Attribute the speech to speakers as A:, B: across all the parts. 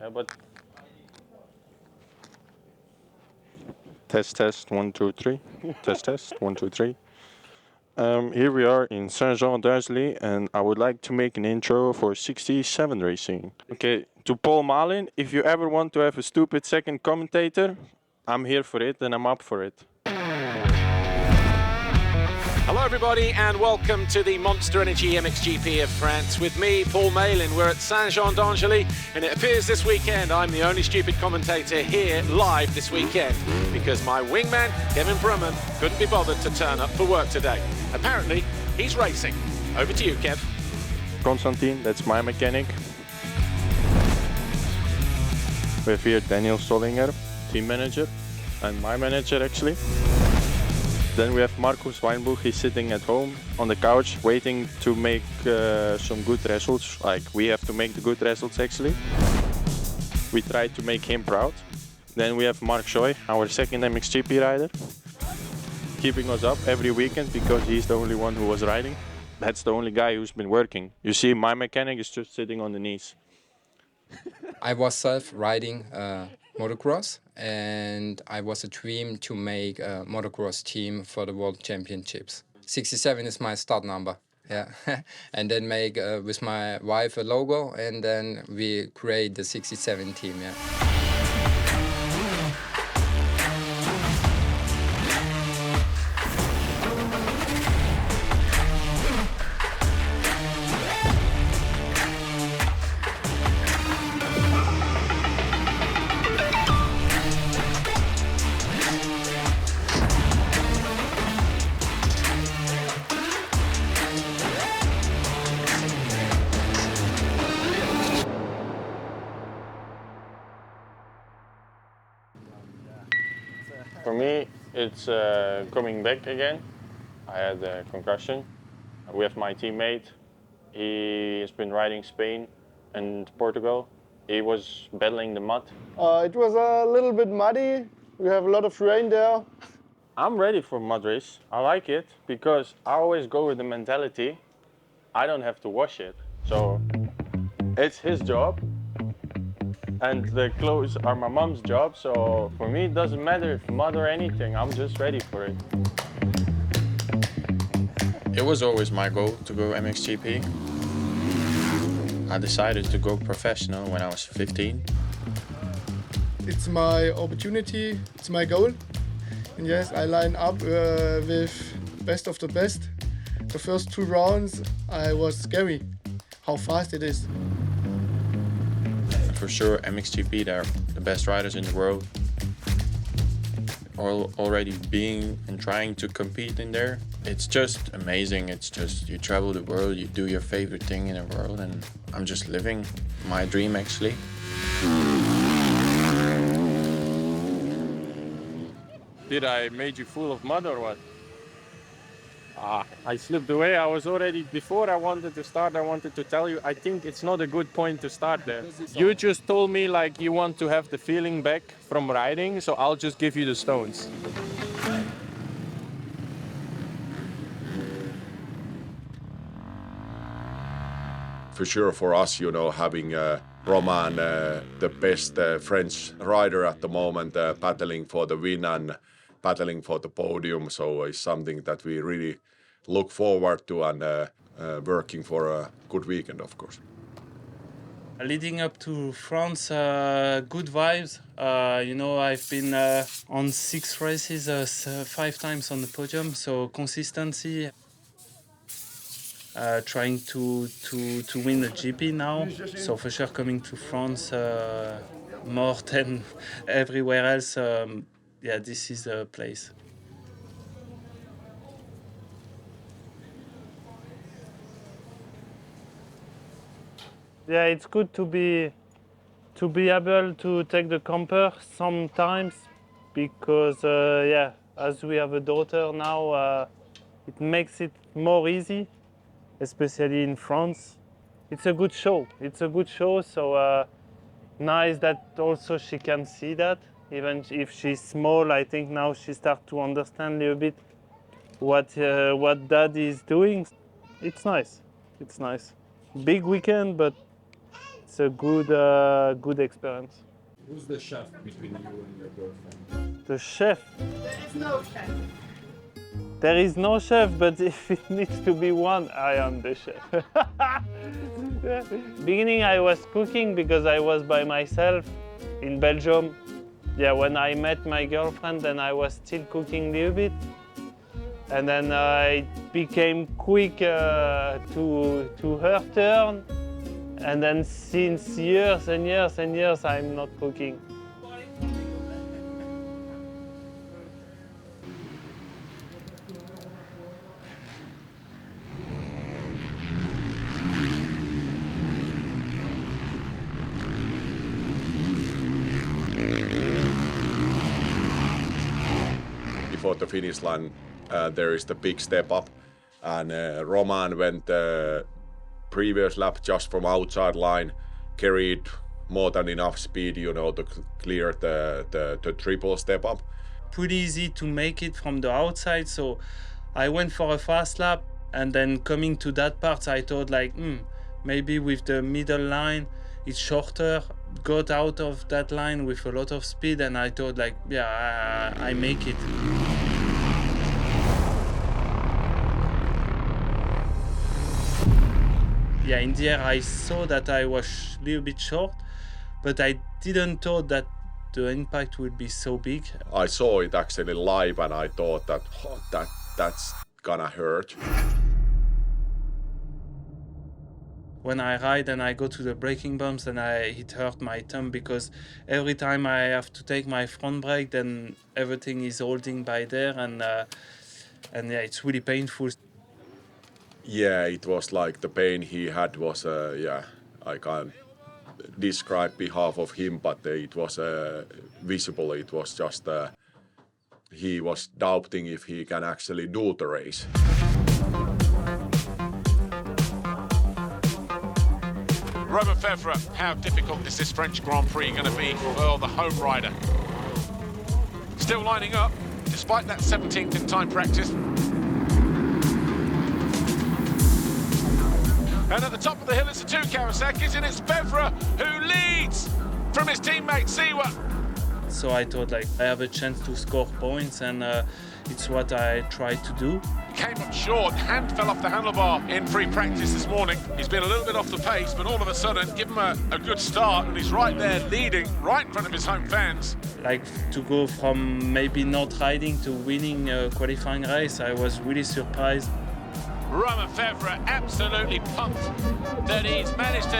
A: Yeah, but test 1 2 3 test 1 2 3. Here we are in Saint-Jean-d'Argelès, and I would like to make an intro for 67 Racing. Okay, to Paul Malin, if you ever want to have a stupid second commentator, I'm here for it and I'm up for it.
B: Hello everybody and welcome to the Monster Energy MXGP of France with me, Paul Malin. We're at Saint-Jean-d'Argelès and it appears this weekend I'm the only stupid commentator here live this weekend because my wingman, Kevin Brumann, couldn't be bothered to turn up for work today. Apparently, he's racing. Over to you, Kev.
A: Constantine, that's my mechanic. We have here Daniel Stollinger, team manager, and my manager actually. Then we have Marcus Weinbuch, he's sitting at home on the couch waiting to make some good results. Like, we have to make the good results actually. We try to make him proud. Then we have Mark Schoy, our second MXGP rider, keeping us up every weekend because he's the only one who was riding. That's the only guy who's been working. You see, my mechanic is just sitting on the knees.
C: I was self-riding motocross, and I was a dream to make a motocross team for the World Championships. 67 is my start number, yeah. And then make with my wife a logo, and then we create the 67 team, yeah.
A: For me, it's coming back again. I had a concussion. We have my teammate. He has been riding Spain and Portugal. He was battling the mud.
D: It was a little bit muddy. We have a lot of rain there.
A: I'm ready for mud race. I like it because I always go with the mentality I don't have to wash it. So it's his job. And the clothes are my mom's job, so for me it doesn't matter if mud or anything, I'm just ready for it. It was always my goal to go MXGP. I decided to go professional when I was 15.
D: It's my opportunity, it's my goal. And yes, I line up with best of the best. The first 2 rounds, I was scary, how fast it is.
A: For sure, MXGP, they're the best riders in the world. Already being and trying to compete in there, it's just amazing. It's just, you travel the world, you do your favorite thing in the world, and I'm just living my dream actually. Did I made you full of mud or what? I slipped away. I was already, before I wanted to start, I wanted to tell you, I think it's not a good point to start there. You just told me like you want to have the feeling back from riding, so I'll just give you the stones.
E: For sure for us, you know, having Romain, the best French rider at the moment, battling for the win and battling for the podium, so it's something that we really look forward to and working for a good weekend, of course.
F: Leading up to France, good vibes. You know, I've been on 6 races, 5 times on the podium, so consistency. Trying to win the GP now, so for sure coming to France more than everywhere else. Yeah, this is a place.
G: Yeah, it's good to be able to take the camper sometimes because yeah, as we have a daughter now, it makes it more easy, especially in France. It's a good show. It's a good show, so nice that also she can see that. Even if she's small, I think now she starts to understand a little bit what Dad is doing. It's nice. It's nice. Big weekend, but it's a good experience.
H: Who's the chef between you and your girlfriend?
G: The chef.
I: There's no chef.
G: There is no chef, but if it needs to be one, I am the chef. Beginning, I was cooking because I was by myself in Belgium. Yeah, when I met my girlfriend, then I was still cooking a little bit. And then it became quick to her turn. And then since years and years and years, I'm not cooking.
E: Before the finish line, there is the big step up, and Romain went previous lap just from outside line, carried more than enough speed, you know, to clear the triple step up.
F: Pretty easy to make it from the outside, so I went for a fast lap, and then coming to that part, I thought like, maybe with the middle line, it's shorter, got out of that line with a lot of speed, and I thought like, yeah, I make it. Yeah, in the air I saw that I was a little bit short, but I didn't thought that the impact would be so big.
E: I saw it actually live, and I thought that that's gonna hurt.
F: When I ride and I go to the braking bumps, and it hurt my thumb, because every time I have to take my front brake, then everything is holding by there, and yeah, it's really painful.
E: Yeah, it was like the pain he had was, yeah, I can't describe behalf of him, but it was visible. It was just, he was doubting if he can actually do the race.
B: Romain Febvre, how difficult is this French Grand Prix going to be for the home rider? Still lining up, despite that 17th in time practice. And at the top of the hill, it's the two Kawasaki's, and it's Febvre who leads from his teammate Seewer.
F: So I thought like I have a chance to score points, and it's what I tried to do.
B: Came up short, hand fell off the handlebar in free practice this morning. He's been a little bit off the pace, but all of a sudden, give him a good start, and he's right there leading, right in front of his home fans.
F: Like to go from maybe not riding to winning a qualifying race, I was really surprised.
B: Romain Febvre absolutely pumped that he's managed to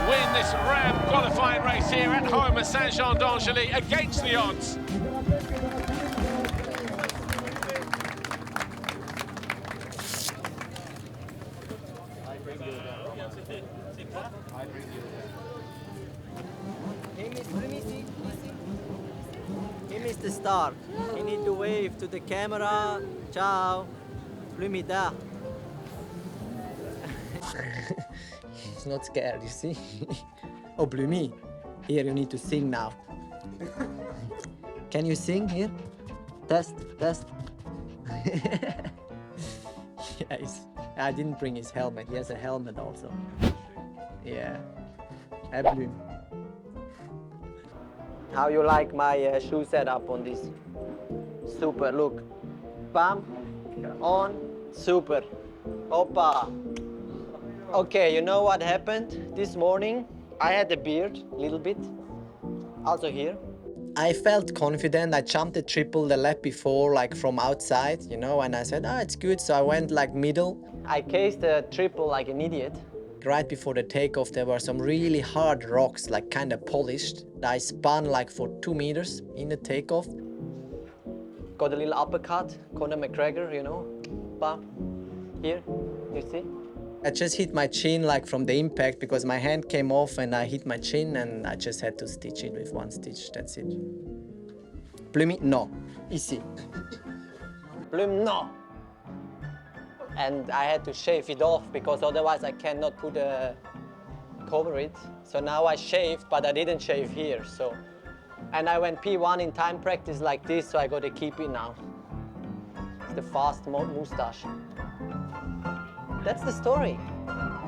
B: win this Ram qualifying race here at home at Saint-Jean-d'Angely against the odds.
J: He missed the start. He need to wave to the camera. Ciao. Blumi da. He's not scared, you see? Oh, Blumi. Here, you need to sing now. Can you sing here? Test. Yes. I didn't bring his helmet. He has a helmet also. Yeah. Hey, Blum. How you like my shoe setup on this? Super, look. Bam, on, super. Opa. Okay, you know what happened this morning? I had a beard, a little bit, also here. I felt confident. I jumped the triple the lap before, like from outside, you know, and I said, it's good, so I went like middle. I cased the triple like an idiot. Right before the takeoff, there were some really hard rocks, like kind of polished. I spun like for 2 meters in the takeoff. Got a little uppercut, Conor McGregor, you know, bam, here, you see? I just hit my chin like from the impact because my hand came off and I hit my chin and I just had to stitch it with one stitch, that's it. Blumi, no, ici. Blum, no. And I had to shave it off because otherwise I cannot put cover it. So now I shaved, but I didn't shave here, so. And I went P1 in time practice like this, so I gotta keep it now. It's the fast moustache. That's the story.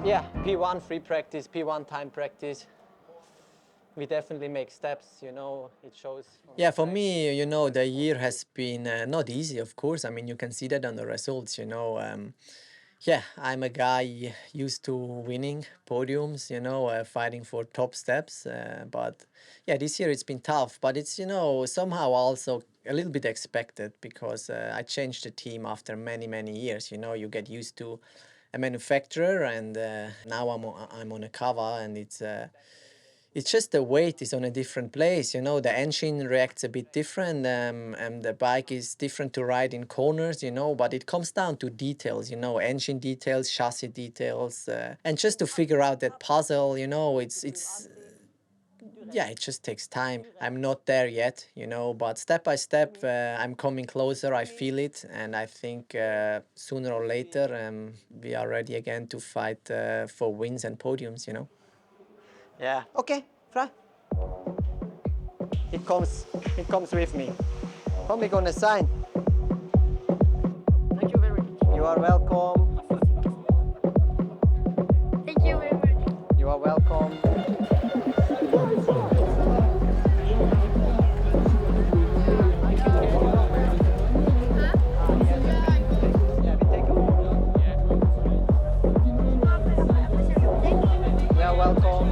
J: Yeah, P1 free practice, P1 time practice, we definitely make steps, you know, it shows.
I: Yeah, for me, you know, the year has been not easy, of course. I mean, you can see that on the results, you know. Yeah, I'm a guy used to winning podiums, you know, fighting for top steps. But yeah, this year it's been tough, but it's, you know, somehow also a little bit expected because I changed the team after many, many years. You know, you get used to a manufacturer, and now I'm on a cover, and it's just the weight is on a different place, you know, the engine reacts a bit different, and the bike is different to ride in corners, you know, but it comes down to details, you know, engine details, chassis details, and just to figure out that puzzle, you know, yeah, it just takes time. I'm not there yet, you know, but step by step, I'm coming closer, I feel it, and I think sooner or later we are ready again to fight for wins and podiums, you know.
J: Yeah. Okay, Fra. It comes with me. How we gonna sign?
K: Thank you very much.
J: You are welcome.
K: Thank you very much.
J: You are welcome. You are welcome.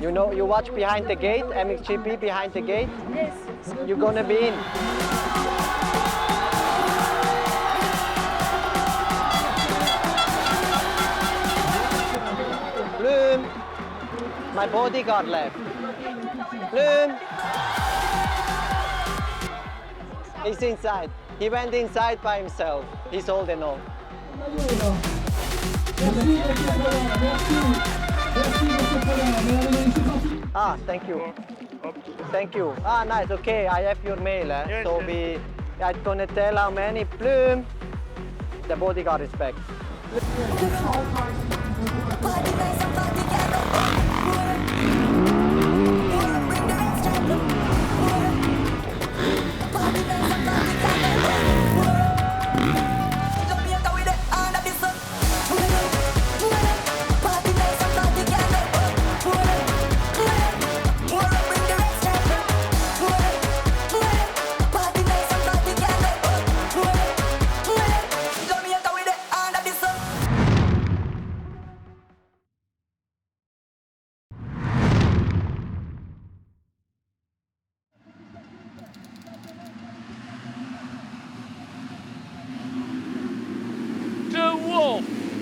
J: You know, you watch behind the gate, MXGP behind the gate.
K: Yes.
J: You're gonna be in. Bloom, my bodyguard left. Bloom. He's inside. He went inside by himself. He's holding on. Ah, thank you. Thank you. Ah, nice. Okay, I have your mail. So I'm gonna tell how many. Bloom. The bodyguard is back.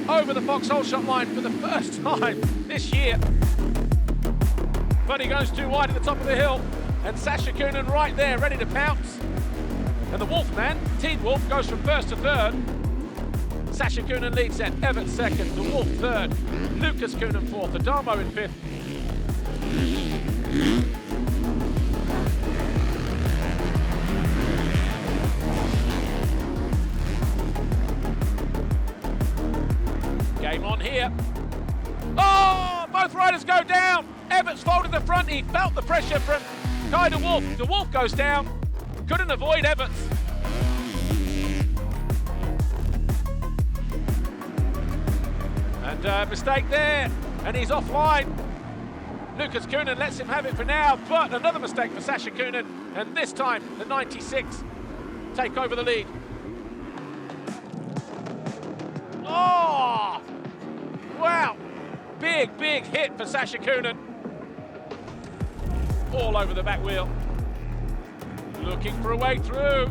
B: Over the foxhole shot line for the first time this year. But he goes too wide at the top of the hill, and Sasha Koonin right there, ready to pounce. And the Wolfman, Teen Wolf, goes from first to third. Sasha Koonin leads then, Everett second, the Wolf third, Lucas Koonin fourth, Adamo in fifth. Game on here. Oh, both riders go down. Everett's folded the front. He felt the pressure from Kai de Wolf. De Wolf goes down. Couldn't avoid Everett. And mistake there. And he's offline. Lucas Koonin lets him have it for now, but another mistake for Sasha Koonin. And this time, the 96 take over the lead. Oh! Wow, big hit for Sasha Koonin. All over the back wheel. Looking for a way through.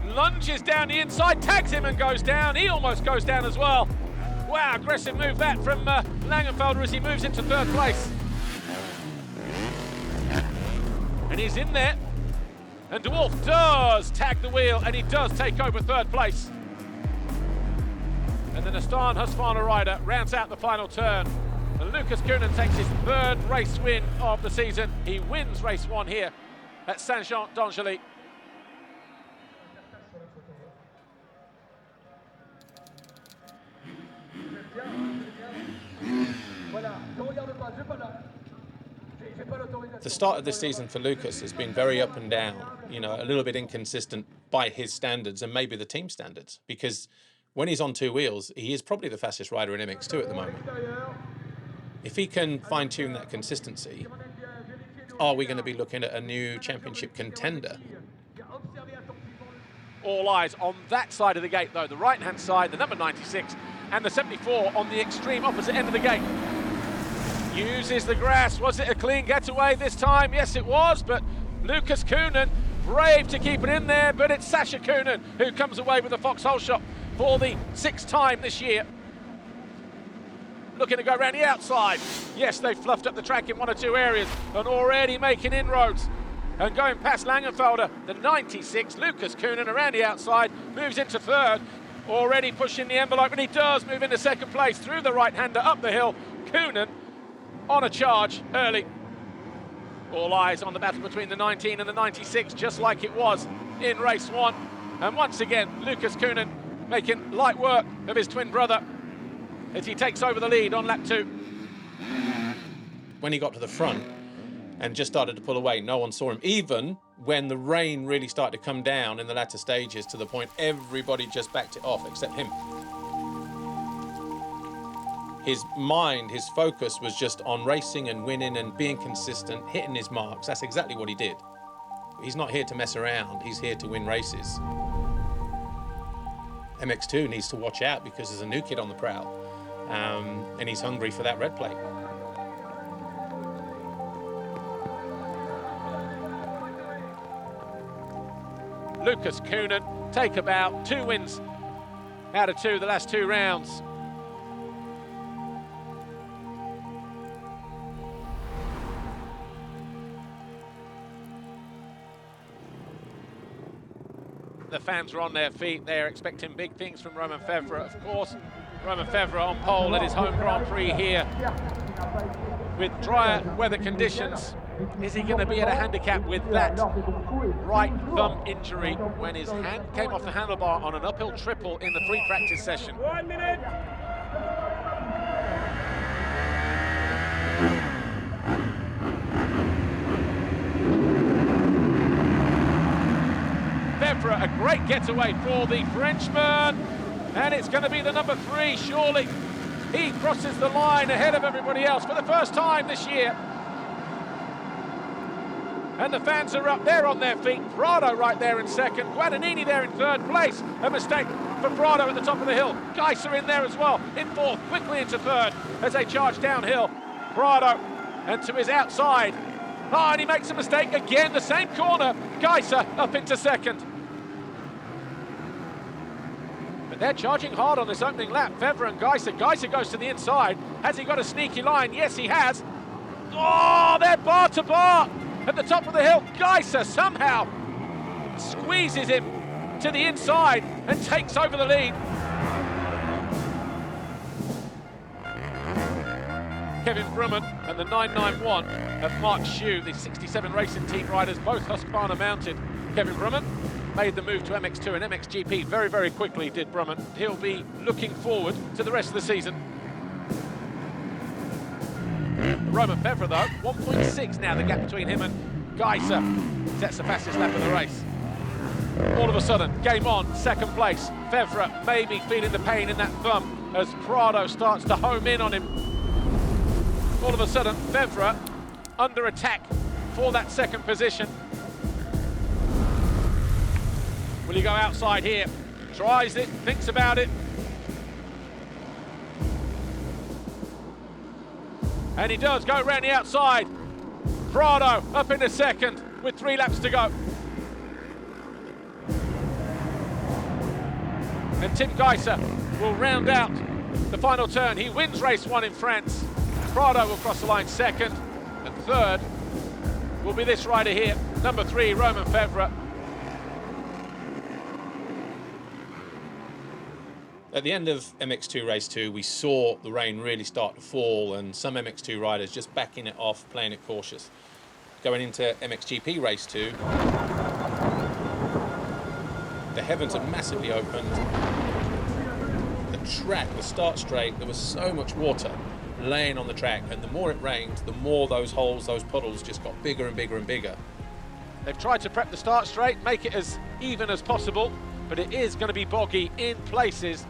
B: Lunges down the inside, tags him and goes down. He almost goes down as well. Wow, aggressive move that from Langenfelder as he moves into third place. And he's in there. And De Wolf does tag the wheel, and he does take over third place. And then a Stan Husqvarna rider rounds out the final turn. And Lucas Koonin takes his third race win of the season. He wins race one here at Saint-Jean d'Angely. The start of this season for Lucas has been very up and down, you know, a little bit inconsistent by his standards and maybe the team standards, because when he's on two wheels, he is probably the fastest rider in MX2 at the moment. If he can fine-tune that consistency, are we going to be looking at a new championship contender?
L: All eyes on that side of the gate, though, the right-hand side, the number 96, and the 74 on the extreme opposite end of the gate. Uses the grass. Was it a clean getaway this time? Yes, it was, but Lucas Koenen, brave to keep it in there, but it's Sasha Koenen who comes away with the foxhole shot for the 6th time this year. Looking to go around the outside. Yes, they've fluffed up the track in one or two areas and already making inroads. And going past Langenfelder, the 96, Lucas Koenen around the outside, moves into 3rd, already pushing the envelope, and he does move into 2nd place through the right-hander up the hill. Koenen on a charge early. All eyes on the battle between the 19 and the 96, just like it was in race 1. And once again, Lucas Koenen making light work of his twin brother as he takes over the lead on lap 2.
B: When he got to the front and just started to pull away, no one saw him, even when the rain really started to come down in the latter stages, to the point everybody just backed it off except him. His mind, his focus was just on racing and winning and being consistent, hitting his marks. That's exactly what he did. He's not here to mess around, he's here to win races. MX2 needs to watch out because there's a new kid on the prowl, and he's hungry for that red plate.
L: Lucas Koenen take about 2 wins out of 2 the last 2 rounds. The fans are on their feet. They're expecting big things from Romain Febvre, of course. Romain Febvre on pole at his home Grand Prix here. With drier weather conditions, is he going to be at a handicap with that right thumb injury when his hand came off the handlebar on an uphill triple in the free practice session?
K: 1 minute.
L: Febvre, a great getaway for the Frenchman, and it's going to be the number 3, surely. He crosses the line ahead of everybody else for the first time this year. And the fans are up there on their feet. Prado right there in 2nd, Guadagnini there in 3rd place. A mistake for Prado at the top of the hill. Geiser in there as well, in 4th, quickly into 3rd as they charge downhill. Prado, and to his outside. Oh, and he makes a mistake again, the same corner. Geiser up into 2nd. But they're charging hard on this opening lap, Febvre and Geiser. Geiser goes to the inside. Has he got a sneaky line? Yes, he has. Oh, they're bar to bar at the top of the hill. Geiser somehow squeezes him to the inside and takes over the lead. Kevin Brumann and the 991 of Mark Shue, the 67 Racing Team riders, both Husqvarna mounted. Kevin Brumann made the move to MX2 and MXGP very, very quickly, did Brumann. He'll be looking forward to the rest of the season. Romain Febvre, though, 1.6 now, the gap between him and Geiser. Sets the fastest lap of the race. All of a sudden, game on, 2nd place. Febvre maybe feeling the pain in that thumb as Prado starts to home in on him. All of a sudden, Febvre under attack for that 2nd position. Will he go outside here? Tries it, thinks about it. And he does go around the outside. Prado up into 2nd with 3 laps to go. And Tim Geiser will round out the final turn. He wins race 1 in France. Prado will cross the line 2nd, and 3rd will be this rider here, number 3, Romain Febvre.
B: At the end of MX2 Race 2, we saw the rain really start to fall and some MX2 riders just backing it off, playing it cautious. Going into MXGP Race 2, the heavens had massively opened. The track, the start straight, there was so much water. laying on the track, and the more it rained, the more those holes, those puddles just got bigger and bigger and bigger.
L: They've tried to prep the start straight, make it as even as possible, but it is going to be boggy in places.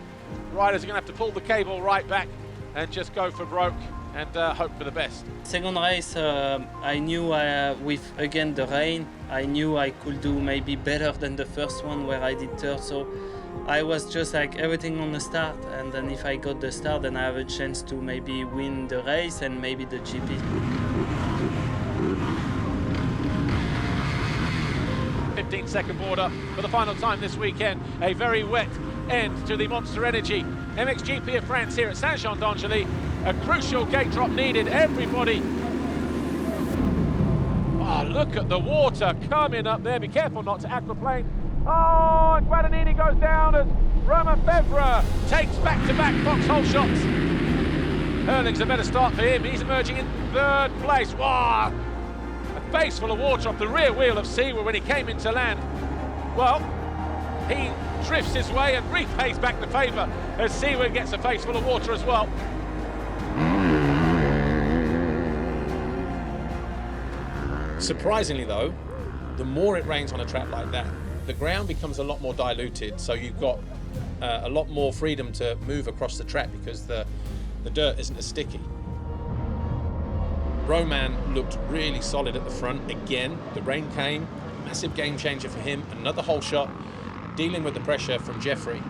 L: Riders are going to have to pull the cable right back and just go for broke and hope for the best.
F: Second race, I knew with again the rain, I knew I could do maybe better than the first one where I did third. So I was just like everything on the start, and then if I got the start, then I have a chance to maybe win the race and maybe the GP.
L: 15-second border for the final time this weekend. A very wet end to the Monster Energy MXGP of France here at Saint-Jean-d'Angely. A crucial gate drop needed. Everybody. Oh, look at the water coming up there. Be careful not to aquaplane. Oh, and Guadagnini goes down as Romain Febvre takes back-to-back foxhole shots. Hurling's a better start for him. He's emerging in third place. Wow! A face full of water off the rear wheel of Seewer when he came into land. Well, he drifts his way and repays back the favour as Seewer gets a face full of water as well.
B: Surprisingly though, the more it rains on a track like that, the ground becomes a lot more diluted, so you've got a lot more freedom to move across the track because the dirt isn't as sticky. Romain looked really solid at the front again. The rain came, massive game changer for him, another hole shot, dealing with the pressure from Jeffrey.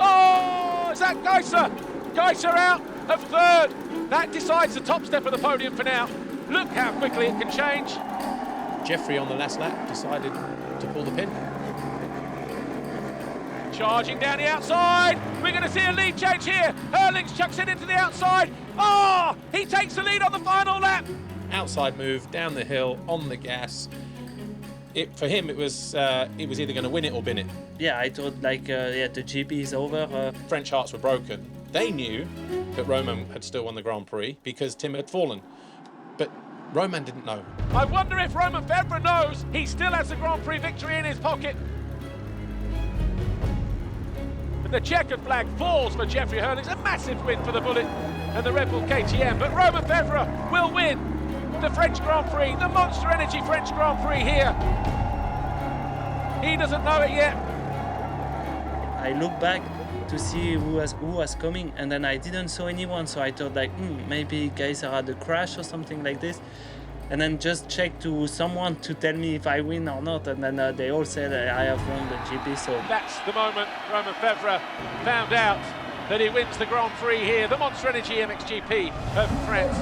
L: Oh, is that Geiser? Geiser out of third. That decides the top step of the podium for now. Look how quickly it can change.
B: Jeffrey on the last lap decided to pull the pin.
L: Charging down the outside. We're going to see a lead change here. Hurlings chucks it into the outside. Oh, he takes the lead on the final lap.
B: Outside move, down the hill, on the gas. For him, it was either going to win it or bin it.
F: Yeah, I thought like, the GP is over.
B: French hearts were broken. They knew that Romain had still won the Grand Prix because Tim had fallen. But Romain didn't know.
L: I wonder if Romain Febvre knows he still has the Grand Prix victory in his pocket. But the checkered flag falls for Jeffrey Hurlings. A massive win for the Bullet and the Red Bull KTM. But Romain Febvre will win the French Grand Prix, the Monster Energy French Grand Prix here. He doesn't know it yet.
F: I look back to see who was coming, and then I didn't saw anyone, so I thought like maybe guys had a crash or something like this, and then just check to someone to tell me if I win or not, and then they all said I have won the GP. So
L: that's the moment Romain Febvre found out that he wins the Grand Prix here, the Monster Energy MXGP of France.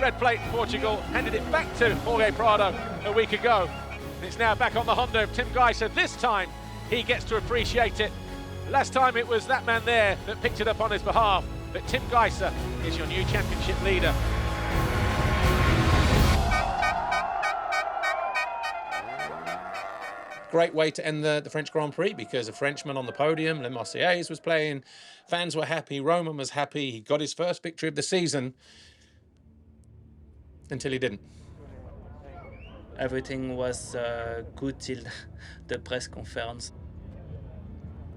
L: Red plate Portugal handed it back to Jorge Prado a week ago. It's now back on the Honda of Tim Geiser. This time he gets to appreciate it. Last time it was that man there that picked it up on his behalf, but Tim Geiser is your new championship leader.
B: Great way to end the French Grand Prix because a Frenchman on the podium, Le Marseillaise was playing, fans were happy, Romain was happy, he got his first victory of the season. Until he didn't.
F: Everything was good till the press conference.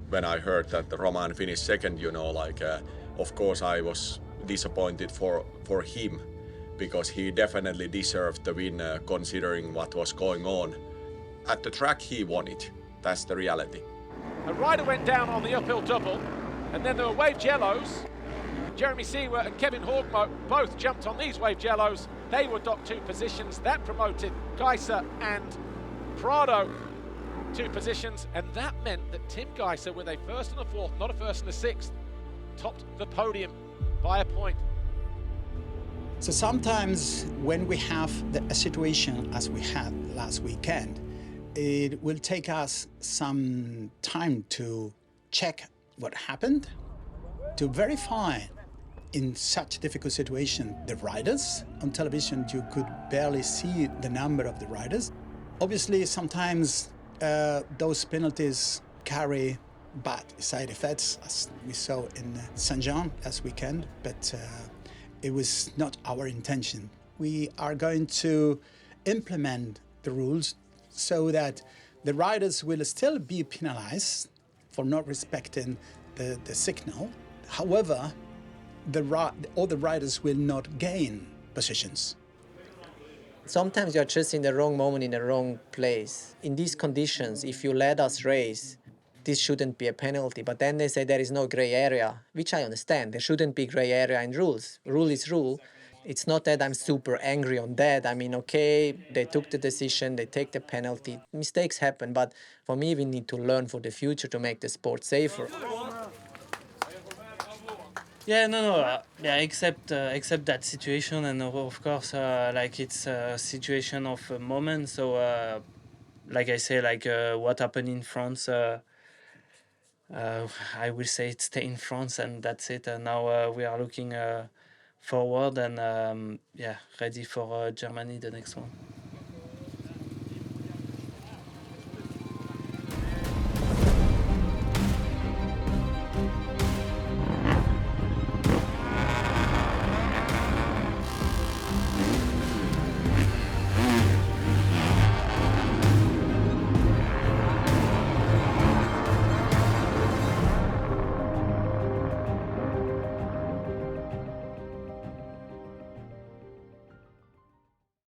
E: When I heard that Romain finished second, you know, of course I was disappointed for him because he definitely deserved the win considering what was going on. At the track he won it, that's the reality.
L: A rider went down on the uphill double and then there were waved yellows. Jeremy Seewer and Kevin Brumann both jumped on these waved yellows. They were docked 2 positions. That promoted Geiser and Prado 2 positions. And that meant that Tim Geiser, with a first and a fourth, not a first and a sixth, topped the podium by a point.
M: So sometimes when we have a situation as we had last weekend, it will take us some time to check what happened, to verify in such difficult situation the riders. On television you could barely see the number of the riders. Obviously sometimes those penalties carry bad side effects, as we saw in Saint-Jean last weekend, but it was not our intention. We are going to implement the rules so that the riders will still be penalized for not respecting the signal. However, all the riders will not gain positions.
I: Sometimes you're just in the wrong moment, in the wrong place. In these conditions, if you let us race, this shouldn't be a penalty. But then they say there is no gray area, which I understand. There shouldn't be gray area in rules. Rule is rule. It's not that I'm super angry on that. I mean, okay, they took the decision, they take the penalty. Mistakes happen, but for me, we need to learn for the future to make the sport safer.
F: Yeah, no, yeah, except that situation, and of course, like it's a situation of a moment. So, like I say, like what happened in France, I will say it stay in France, and that's it. And now we are looking forward and yeah, ready for Germany, the next one.